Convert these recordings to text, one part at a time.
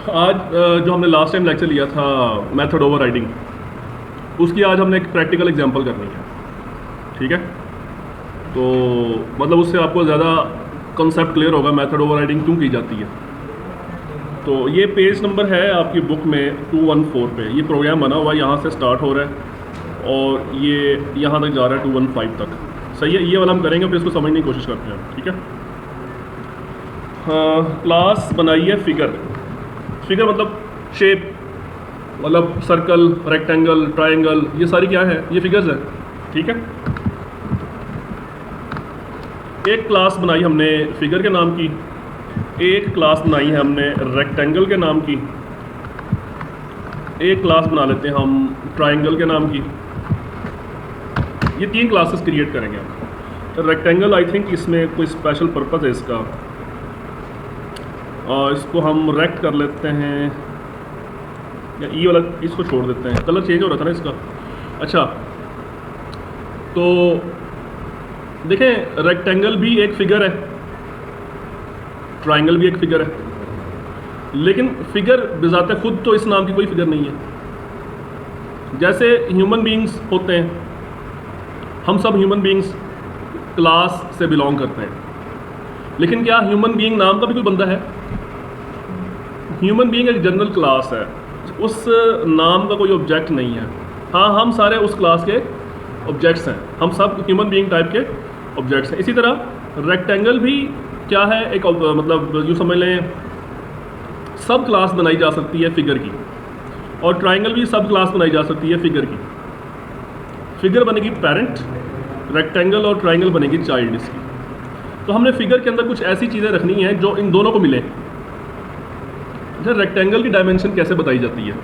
आज जो हमने लास्ट टाइम लेक्चर लिया था मेथड ओवर राइडिंग, उसकी आज हमने एक प्रैक्टिकल एग्जांपल करनी है। ठीक है, तो मतलब उससे आपको ज़्यादा कॉन्सेप्ट क्लियर होगा मेथड ओवर राइडिंग क्यों की जाती है। तो ये पेज नंबर है आपकी बुक में 214 पे, ये प्रोग्राम बना हुआ है, यहाँ से स्टार्ट हो रहा है और ये यहाँ तक जा रहा है 215 तक। सही है, ये वाला हम करेंगे, फिर इसको समझने की कोशिश करते हैं। ठीक है, हाँ, क्लास बनाई है फिगर। फिगर मतलब शेप, मतलब सर्कल, रेक्टेंगल, ट्रायंगल, ये सारी क्या है, ये फिगर्स है। ठीक है, एक क्लास बनाई हमने फिगर के नाम की, एक क्लास बनाई है हमने रेक्टेंगल के नाम की, एक क्लास बना लेते हैं हम ट्रायंगल के नाम की। ये 3 क्लासेस क्रिएट करेंगे हम। रेक्टेंगल आई थिंक इसमें कोई स्पेशल पर्पस है इसका, और इसको हम रेक्ट कर लेते हैं, या ई वाला इसको छोड़ देते हैं, कलर चेंज हो रहा था ना इसका। अच्छा, तो देखें, रेक्टेंगल भी एक फिगर है, ट्रायंगल भी एक फिगर है, लेकिन फिगर बिज़ाते खुद तो इस नाम की कोई फिगर नहीं है। जैसे ह्यूमन बीइंग्स होते हैं, हम सब ह्यूमन बीइंग्स क्लास से बिलोंग करते हैं, लेकिन क्या ह्यूमन बीइंग नाम का भी कोई बंदा है? ह्यूमन बीइंग एक जनरल क्लास है, उस नाम का कोई ऑब्जेक्ट नहीं है। हाँ, हम सारे उस क्लास के ऑब्जेक्ट्स हैं, हम सब ह्यूमन बीइंग टाइप के ऑब्जेक्ट्स हैं। इसी तरह रेक्टेंगल भी क्या है, एक मतलब यूँ समझ लें सब क्लास बनाई जा सकती है फिगर की, और ट्रायंगल भी सब क्लास बनाई जा सकती है फिगर की। फिगर बनेगी पेरेंट, रेक्टेंगल और ट्रायंगल बनेगी चाइल्ड इसकी। तो हमने फिगर के अंदर कुछ ऐसी चीज़ें रखनी हैं जो इन दोनों को मिले। रेक्टेंगल की डायमेंशन कैसे बताई जाती है?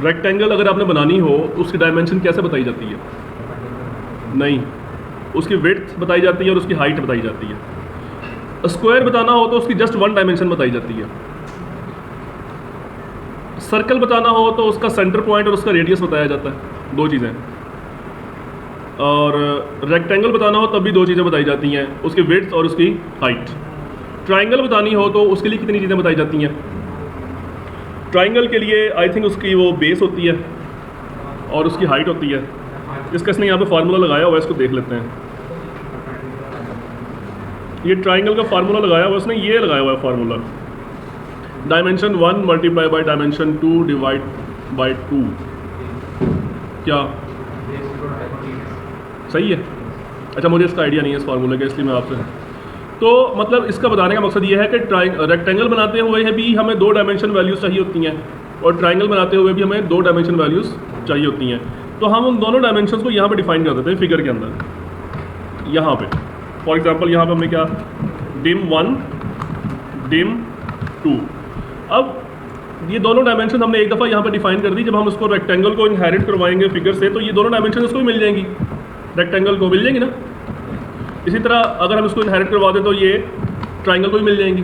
रेक्टेंगल अगर आपने बनानी हो तो उसकी डायमेंशन कैसे बताई जाती है? नहीं, उसकी विड्थ बताई जाती है और उसकी हाइट बताई जाती है। स्क्वायर बताना हो तो उसकी जस्ट 1 डायमेंशन बताई जाती है। सर्कल बताना हो तो उसका सेंटर पॉइंट और उसका रेडियस बताया जाता है, 2 चीज़ें। और रेक्टेंगल बताना हो तब भी 2 चीज़ें बताई जाती हैं, उसकी विड्थ और उसकी हाइट। ट्रायंगल बतानी हो तो उसके लिए कितनी चीज़ें बताई जाती हैं? ट्रायंगल के लिए आई थिंक उसकी वो बेस होती है और उसकी हाइट होती है। इसका इसने यहाँ पे फार्मूला लगाया हुआ है, इसको देख लेते हैं। ये ट्रायंगल का फार्मूला लगाया हुआ है उसने, ये लगाया हुआ है formula, dimension 1 multiply by dimension 2 divide by 2। क्या सही है? अच्छा, मुझे इसका आइडिया नहीं है इस फार्मूले का, इसलिए मैं आपसे, तो मतलब इसका बताने का मकसद ये है कि रेक्टेंगल बनाते हुए भी हमें 2 डायमेंशन वैल्यूज़ चाहिए होती हैं, और ट्रायंगल बनाते हुए भी हमें 2 डायमेंशन वैल्यूज़ चाहिए होती हैं। तो हम उन दोनों डायमेंशंस को यहाँ पे डिफाइन कर देते हैं फिगर के अंदर। यहाँ पे फॉर एग्जांपल यहाँ पे हमने क्या, डिम 1 डिम 2। अब ये दोनों डायमेंशन हमने एक दफ़ा यहाँ पे डिफाइन कर दी। जब हम उसको रेक्टेंगल को इनहेरिट करवाएंगे फिगर से, तो ये दोनों डायमेंशन उसको भी मिल जाएंगी, रेक्टेंगल को मिल जाएंगी ना। इसी तरह अगर हम इसको इनहेरिट करवा दें तो ये ट्रायंगल को भी मिल जाएंगी।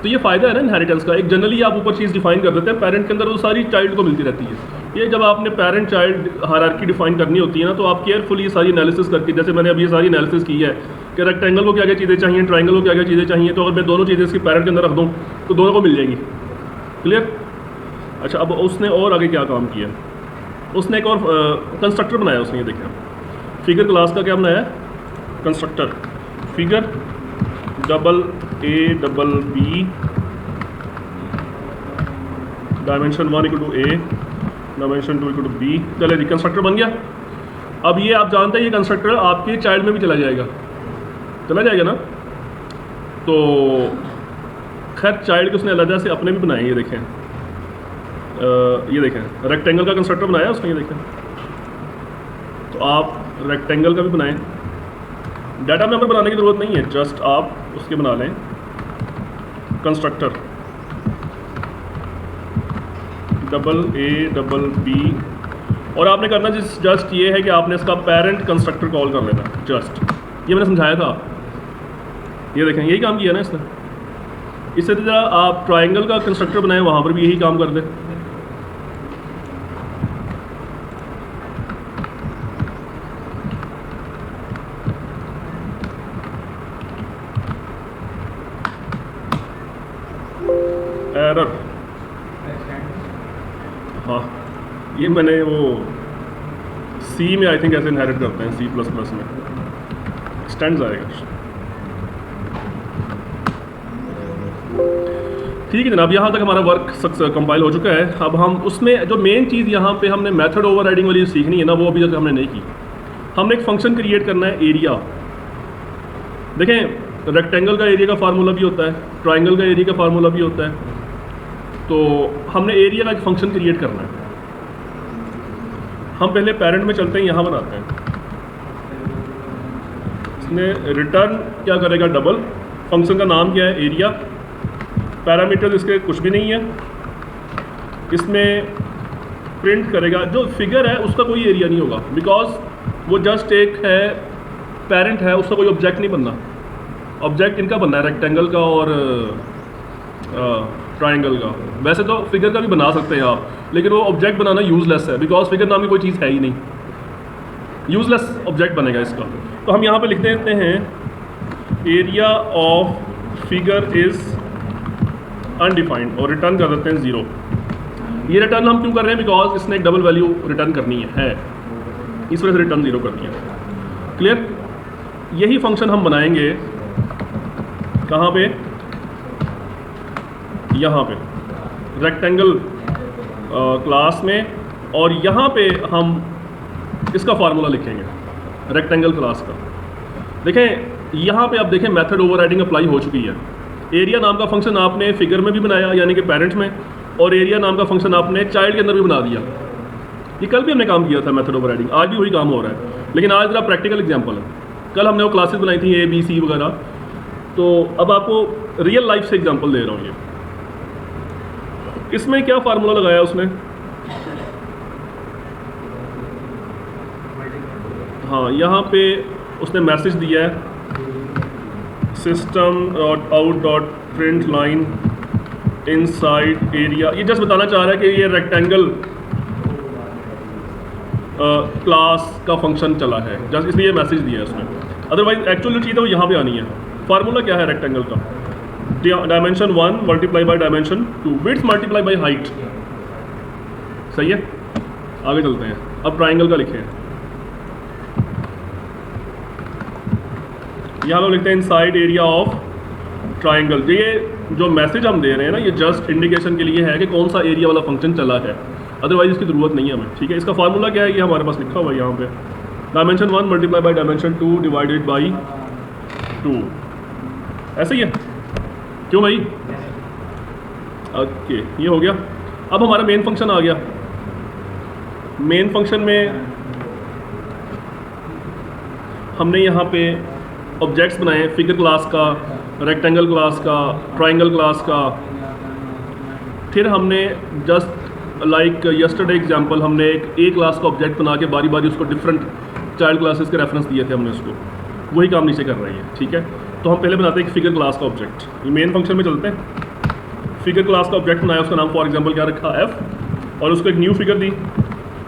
तो ये फ़ायदा है ना इनहेरिटेंस का। एक जनरली आप ऊपर चीज़ डिफाइन कर देते हैं पेरेंट के अंदर, वो सारी चाइल्ड को मिलती रहती है। ये जब आपने पेरेंट चाइल्ड हायरार्की डिफाइन करनी होती है ना, तो आप केयरफुली ये सारी एनालिसिस करके, जैसे मैंने अभी ये सारी एनालिसिस की है कि रेक्टेंगल को क्या क्या चीज़ें चाहिए, ट्रायंगल को क्या क्या चीज़ें चाहिए, तो अगर मैं दोनों चीज़ें इसकी पेरेंट के अंदर रख दूँ तो दोनों को मिल जाएंगी। क्लियर? अच्छा, अब उसने और आगे क्या काम किया, उसने एक और कंस्ट्रक्टर बनाया उसने। ये देखें, फिगर क्लास का क्या बनाया, constructor. Figure double A double B dimension 1 equal to A dimension 2 equal to B. चले जी, कंस्ट्रक्टर बन गया। अब ये आप जानते हैं ये कंस्ट्रक्टर आपके चाइल्ड में भी चला जाएगा ना। तो खैर चाइल्ड के उसने अलग से अपने भी बनाए। ये देखें, ये देखें रेक्टेंगल का कंस्ट्रक्टर बनाया उसने, ये देखें। तो आप रेक्टेंगल का भी बनाएं, डाटा मेंबर बनाने की ज़रूरत नहीं है, जस्ट आप उसके बना लें constructor double A double B. और आपने करना जस्ट ये है कि आपने इसका पेरेंट कंस्ट्रक्टर कॉल कर लेना, जस्ट। ये मैंने समझाया था, ये देखें यही काम किया ना इसने। इसी तरह आप ट्रायंगल का कंस्ट्रक्टर बनाएं, वहाँ पर भी यही काम कर दें। एरर, हाँ ये मैंने वो सी में आई थिंक ऐसे इनहेरिट करते हैं, C++ में स्टैंड्स आएगा। ठीक है जनाब, यहाँ तक हमारा वर्क कंपाइल हो चुका है। अब हम उसमें जो मेन चीज़ यहाँ पे हमने मेथड ओवरराइडिंग वाली सीखनी है ना, वो अभी तक हमने नहीं की। हमने एक फंक्शन क्रिएट करना है एरिया। देखें रेक्टेंगल का एरिया का फार्मूला भी होता है, ट्राइंगल का एरिया का फार्मूला भी होता है। तो हमने एरिया का एक फंक्शन क्रिएट करना है। हम पहले पेरेंट में चलते हैं, यहाँ बनाते हैं। इसने रिटर्न क्या करेगा, डबल। फंक्शन का नाम क्या है, एरिया। पैरामीटर्स इसके कुछ भी नहीं है। इसमें प्रिंट करेगा, जो फिगर है उसका कोई एरिया नहीं होगा, बिकॉज वो जस्ट एक है, पेरेंट है, उसका कोई ऑब्जेक्ट नहीं बनना। ऑब्जेक्ट इनका बनना है, रेक्टेंगल का और ट्राइंगल का। वैसे तो फिगर का भी बना सकते हैं आप, लेकिन वो ऑब्जेक्ट बनाना यूजलेस है, बिकॉज फिगर नाम की कोई चीज़ है ही नहीं, यूजलेस ऑब्जेक्ट बनेगा इसका। तो हम यहाँ पे लिख देते हैं area of figure is undefined और रिटर्न कर देते हैं 0। ये रिटर्न हम क्यों कर रहे हैं, बिकॉज इसने एक डबल वैल्यू रिटर्न करनी है, इस वजह से रिटर्न 0 करनी है। क्लियर। यही फंक्शन हम बनाएंगे कहाँ पे, यहाँ पे रेक्टेंगल क्लास में, और यहाँ पे हम इसका फार्मूला लिखेंगे रेक्टेंगल क्लास का। देखें यहाँ पे आप देखें मेथड ओवरराइडिंग अप्लाई हो चुकी है। एरिया नाम का फंक्शन आपने फिगर में भी बनाया, यानी कि पेरेंट में, और एरिया नाम का फंक्शन आपने चाइल्ड के अंदर भी बना दिया। ये कल भी हमने काम किया था मेथड ओवरराइडिंग, आज भी वही काम हो रहा है, लेकिन आज जरा प्रैक्टिकल एग्जांपल है। कल हमने वो क्लासेस बनाई थी ABC वगैरह, तो अब आपको रियल लाइफ से एग्जांपल दे रहा हूँ। ये इसमें क्या फार्मूला लगाया उसने, हाँ यहाँ पे उसने मैसेज दिया है system.out.println इनसाइड एरिया। ये जस्ट बताना चाह रहा है कि ये रेक्टेंगल क्लास का फंक्शन चला है, जस्ट इसलिए मैसेज दिया है उसने। अदरवाइज एक्चुअल जो चीज़ है वो यहाँ पे आनी है। फार्मूला क्या है रेक्टेंगल का, dimension 1 multiply by dimension 2, width multiply by height. सही है, आगे चलते हैं। अब ट्राइंगल का लिखें, यहाँ लोग लिखते हैं इनसाइड एरिया ऑफ ट्राइंगल। ये जो मैसेज हम दे रहे हैं ना, ये जस्ट इंडिकेशन के लिए है कि कौन सा एरिया वाला फंक्शन चला है, अदरवाइज इसकी ज़रूरत नहीं है हमें। ठीक है, इसका फार्मूला क्या है, ये हमारे पास लिखा हुआ है यहाँ पे, dimension 1 multiply by dimension 2 divided by 2। ऐसे ही है, क्यों भाई? ओके, ये हो गया। अब हमारा मेन फंक्शन आ गया। मेन फंक्शन में हमने यहाँ पे ऑब्जेक्ट्स बनाए, फिगर क्लास का, रेक्टेंगल क्लास का, ट्राइंगल क्लास का। फिर हमने जस्ट लाइक यस्टरडे एग्जांपल, हमने एक ए क्लास का ऑब्जेक्ट बना के बारी बारी उसको डिफरेंट चाइल्ड क्लासेस के रेफरेंस दिए थे हमने उसको, वही काम नीचे कर रही है। ठीक है, तो हम पहले बनाते हैं एक फिगर क्लास का ऑब्जेक्ट। मेन फंक्शन में चलते हैं। फिगर क्लास का ऑब्जेक्ट बनाया, उसका नाम फॉर एग्जांपल क्या रखा, F, और उसको एक न्यू फिगर दी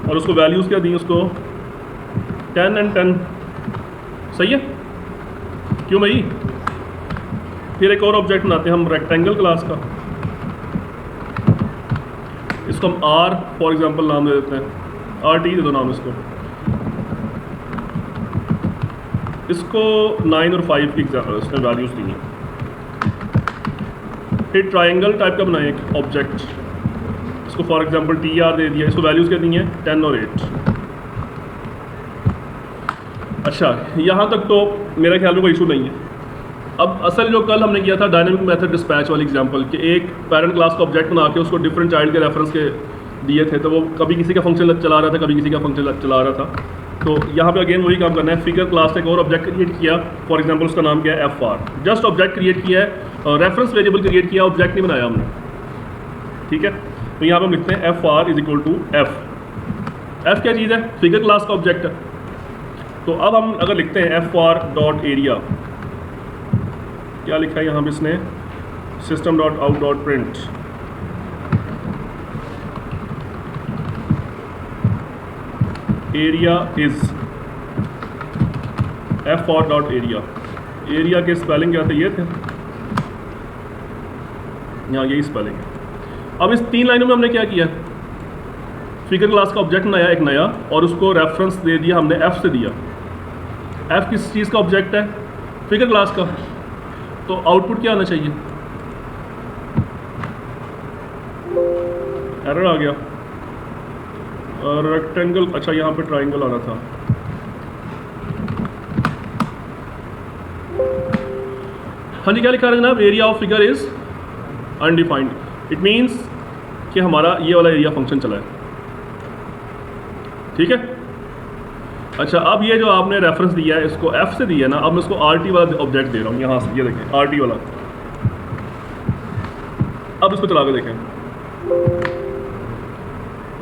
और उसको वैल्यूज़ क्या दी, उसको 10 and 10। सही है, क्यों भाई? फिर एक और ऑब्जेक्ट बनाते हैं हम रेक्टेंगल क्लास का, इसको हम R फॉर एग्जांपल नाम दे देते हैं, RT दे दो नाम इसको। इसको 9 और 5 की इसने वैल्यूज़ दी हैं। फिर ट्राइंगल टाइप का बनाए एक ऑब्जेक्ट, इसको फॉर एग्जांपल TR दे दिया, इसको वैल्यूज़ क्या दी हैं, 10 और 8। अच्छा, यहाँ तक तो मेरा ख्याल में कोई इशू नहीं है। अब असल जो कल हमने किया था डायनेमिक मेथड डिस्पैच वाली एग्जांपल, कि एक पेरेंट क्लास का ऑब्जेक्ट बना के उसको डिफरेंट चाइल्ड के रेफरेंस के दिए थे, तो वो कभी किसी का फंक्शन चला रहा था, कभी किसी का फंक्शन चला रहा था। तो यहाँ पे अगेन वही काम करना है। फिगर क्लास से एक और ऑब्जेक्ट क्रिएट किया, फॉर एग्जांपल उसका नाम क्या है, FR। जस्ट ऑब्जेक्ट क्रिएट किया है, रेफरेंस वेरिएबल क्रिएट किया, ऑब्जेक्ट नहीं बनाया हमने। ठीक है, तो यहाँ पर हम लिखते हैं FR is equal to F। F क्या चीज़ है, फिगर क्लास का ऑब्जेक्ट है। तो अब हम अगर लिखते हैं FR डॉट एरिया, क्या लिखा है यहाँ पे इसने, system dot out dot print area is FR dot area. Area के स्पेलिंग क्या थे, ये थे, यहाँ यही स्पेलिंग है। अब इस 3 लाइनों में हमने क्या किया, फिगर क्लास का ऑब्जेक्ट बनाया एक नया, और उसको रेफरेंस दे दिया हमने एफ से दिया। एफ किस चीज़ का ऑब्जेक्ट है, फिगर क्लास का। तो आउटपुट क्या आना चाहिए, एरर आ गया, रेक्टेंगल, अच्छा यहाँ पे ट्राइंगल आना था। हाँ जी, क्या लिखा है जनाब, area of figure is undefined. It means कि हमारा ये वाला एरिया फंक्शन चला है, ठीक है। अच्छा, अब ये जो आपने रेफरेंस दिया है, इसको एफ से दिया है ना, अब मैं इसको आरटी वाला ऑब्जेक्ट दे रहा हूँ यहाँ से, ये देखें आरटी वाला। अब इसको चला के देखें,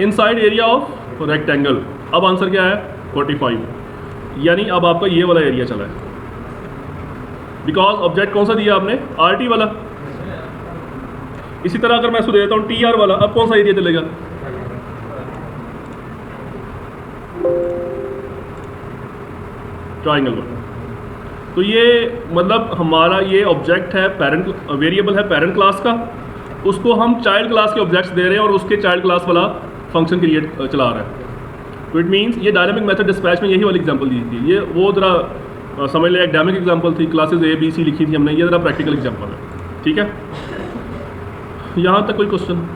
इनसाइड एरिया ऑफ रेक्टेंगल। अब आंसर क्या है 45, यानी अब आपका ये वाला एरिया चला है, बिकॉज ऑब्जेक्ट कौन सा दिया आपने, आरटी वाला। इसी तरह अगर मैं इसको दे देता हूँ टी आर वाला, अब कौन सा एरिया चलेगा, ट्राइंगल वाला। तो ये मतलब हमारा ये ऑब्जेक्ट है पेरेंट, वेरिएबल है पेरेंट क्लास का, उसको हम चाइल्ड क्लास के ऑब्जेक्ट्स दे रहे हैं और उसके चाइल्ड क्लास वाला फंक्शन क्रिएट चला रहे हैं। तो इट मीन्स ये डायनामिक मेथड डिस्पैच में यही वाली एग्जांपल दी थी, ये वो ज़रा समझ लें एकेडमिक एग्जांपल थी, क्लासेस A B C लिखी थी हमने, ये ज़रा प्रैक्टिकल एग्जांपल है, ठीक है। यहाँ तक कोई क्वेश्चन?